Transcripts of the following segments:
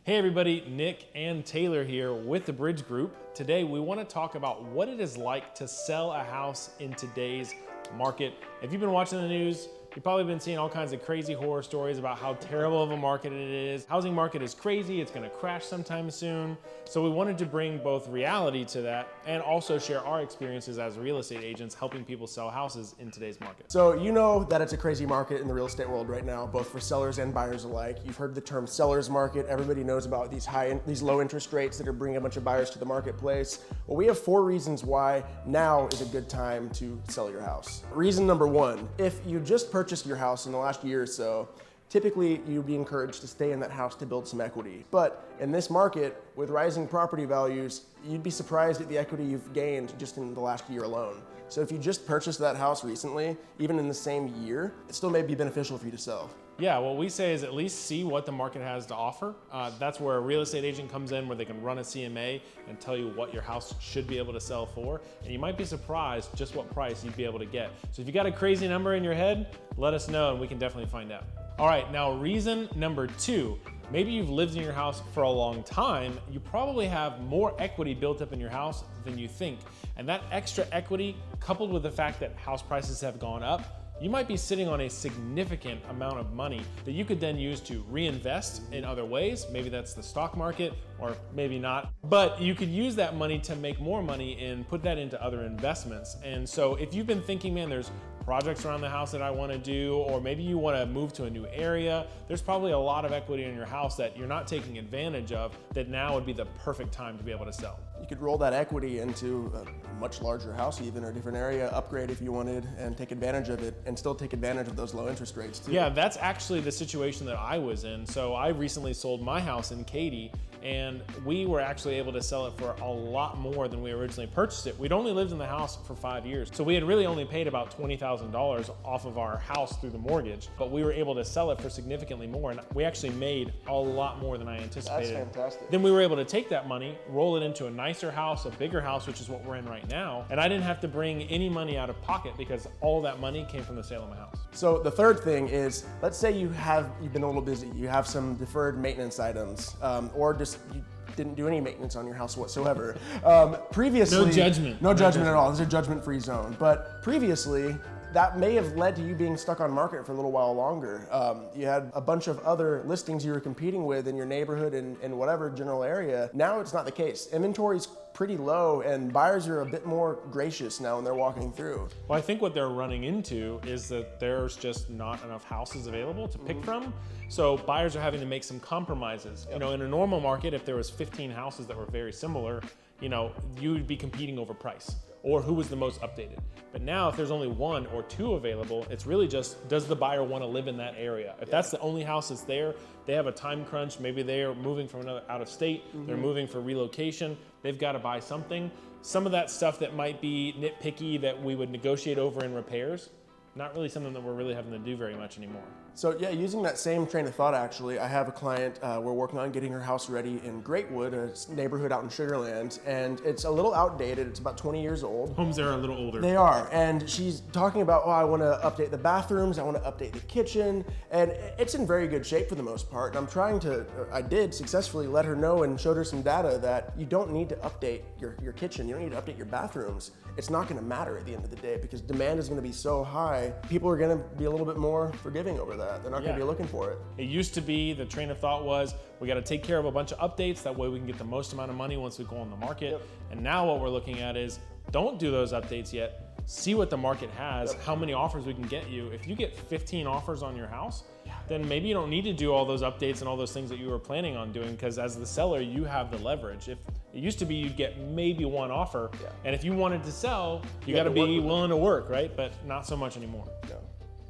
Hey everybody, Nick and Taylor here with the Bridge Group. Today we want to talk about what it is like to sell a house in today's market. If you've been watching the news, you've probably been seeing all kinds of crazy horror stories about how terrible of a market it is. Housing market is crazy, it's gonna crash sometime soon. So we wanted to bring both reality to that and also share our experiences as real estate agents helping people sell houses in today's market. So you know that it's a crazy market in the real estate world right now, both for sellers and buyers alike. You've heard the term seller's market. Everybody knows about these low interest rates that are bringing a bunch of buyers to the marketplace. Well, we have 4 reasons why now is a good time to sell your house. Reason number 1, if you just purchased your house in the last year or so, typically you'd be encouraged to stay in that house to build some equity. But in this market, with rising property values, you'd be surprised at the equity you've gained just in the last year alone. So if you just purchased that house recently, even in the same year, it still may be beneficial for you to sell. Yeah, what we say is at least see what the market has to offer. That's where a real estate agent comes in, where they can run a CMA and tell you what your house should be able to sell for. And you might be surprised just what price you'd be able to get. So if you got a crazy number in your head, let us know and we can definitely find out. All right, now reason number 2. Maybe you've lived in your house for a long time. You probably have more equity built up in your house than you think. And that extra equity, coupled with the fact that house prices have gone up, you might be sitting on a significant amount of money that you could then use to reinvest in other ways. Maybe that's the stock market, or maybe not. But you could use that money to make more money and put that into other investments. And so if you've been thinking, man, there's projects around the house that I want to do, or maybe you want to move to a new area, there's probably a lot of equity in your house that you're not taking advantage of, that now would be the perfect time to be able to sell. You could roll that equity into a much larger house even, or a different area, upgrade if you wanted, and take advantage of it, and still take advantage of those low interest rates too. Yeah, that's actually the situation that I was in. So I recently sold my house in Katy, and we were actually able to sell it for a lot more than we originally purchased it. We'd only lived in the house for 5 years. So we had really only paid about $20,000 off of our house through the mortgage, but we were able to sell it for significantly more. And we actually made a lot more than I anticipated. That's fantastic. Then we were able to take that money, roll it into a nicer house, a bigger house, which is what we're in right now. And I didn't have to bring any money out of pocket because all that money came from the sale of my house. So the third thing is, let's say you've been a little busy, you have some deferred maintenance items, or just you didn't do any maintenance on your house whatsoever. Previously, No judgment. No judgment at all. This is a judgment-free zone. But previously, that may have led to you being stuck on market for a little while longer. You had a bunch of other listings you were competing with in your neighborhood and whatever general area. Now it's not the case. Inventory's pretty low, and buyers are a bit more gracious now when they're walking through. Well, I think what they're running into is that there's just not enough houses available to pick from. So buyers are having to make some compromises. Yep. You know, in a normal market, if there was 15 houses that were very similar, you know, you'd be competing over price or who was the most updated. But now if there's only 1 or 2 available, it's really just, does the buyer want to live in that area? If that's the only house that's there, they have a time crunch, maybe they are moving from another out of state, they're moving for relocation, they've got to buy something. Some of that stuff that might be nitpicky that we would negotiate over in repairs, not really something that we're really having to do very much anymore. So yeah, using that same train of thought, actually, I have a client, we're working on getting her house ready in Greatwood, a neighborhood out in Sugar Land, and it's a little outdated. It's about 20 years old. Homes there are a little older. They are, and she's talking about, oh, I want to update the bathrooms, I want to update the kitchen, and it's in very good shape for the most part. And I did successfully let her know and showed her some data that you don't need to update your kitchen, you don't need to update your bathrooms. It's not going to matter at the end of the day because demand is going to be so high, people are going to be a little bit more forgiving over that. They're not going to be looking for it. It used to be, the train of thought was, we got to take care of a bunch of updates, that way we can get the most amount of money once we go on the market. Yep. And now what we're looking at is, don't do those updates yet. See what the market has, how many offers we can get you. If you get 15 offers on your house, then maybe you don't need to do all those updates and all those things that you were planning on doing, because as the seller, you have the leverage. If it used to be you'd get maybe 1 offer, and if you wanted to sell, you got to be willing to work, right? But not so much anymore. No.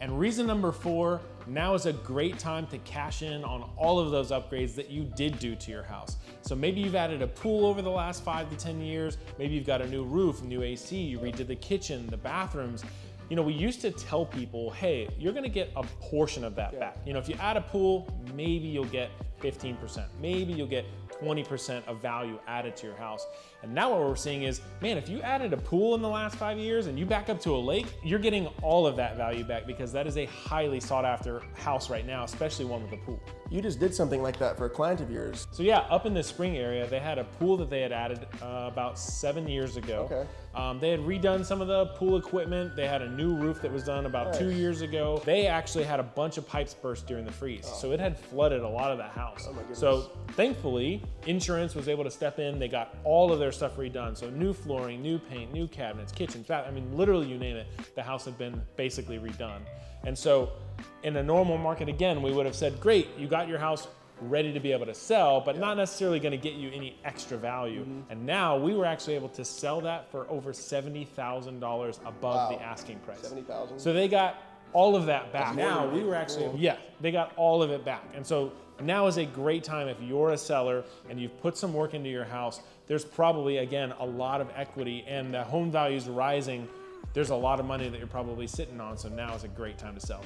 And reason number 4, now is a great time to cash in on all of those upgrades that you did do to your house. So maybe you've added a pool over the last 5 to 10 years, maybe you've got a new roof, new AC, you redid the kitchen, the bathrooms. You know, we used to tell people, hey, you're gonna get a portion of that back. You know, if you add a pool, maybe you'll get 15%. Maybe you'll get 20% of value added to your house. And now what we're seeing is, man, if you added a pool in the last 5 years and you back up to a lake, you're getting all of that value back, because that is a highly sought after house right now, especially one with a pool. You just did something like that for a client of yours. So yeah, up in the Spring area, they had a pool that they had added about 7 years ago. Okay. They had redone some of the pool equipment. They had a new roof that was done about 2 years ago. They actually had a bunch of pipes burst during the freeze. So it had flooded a lot of that house. Oh my goodness. So thankfully, insurance was able to step in. They got all of their stuff redone. So new flooring, new paint, new cabinets, kitchens, bath. I mean, literally you name it, the house had been basically redone. And so in a normal market, again, we would have said, great, you got your house ready to be able to sell, but not necessarily going to get you any extra value. And now we were actually able to sell that for over $70,000 above the asking price. 70,000. So they got all of that back. Now really we were actually, cool. yeah, they got all of it back. And so now is a great time if you're a seller and you've put some work into your house. There's probably, again, a lot of equity, and the home value is rising. There's a lot of money that you're probably sitting on. So now is a great time to sell.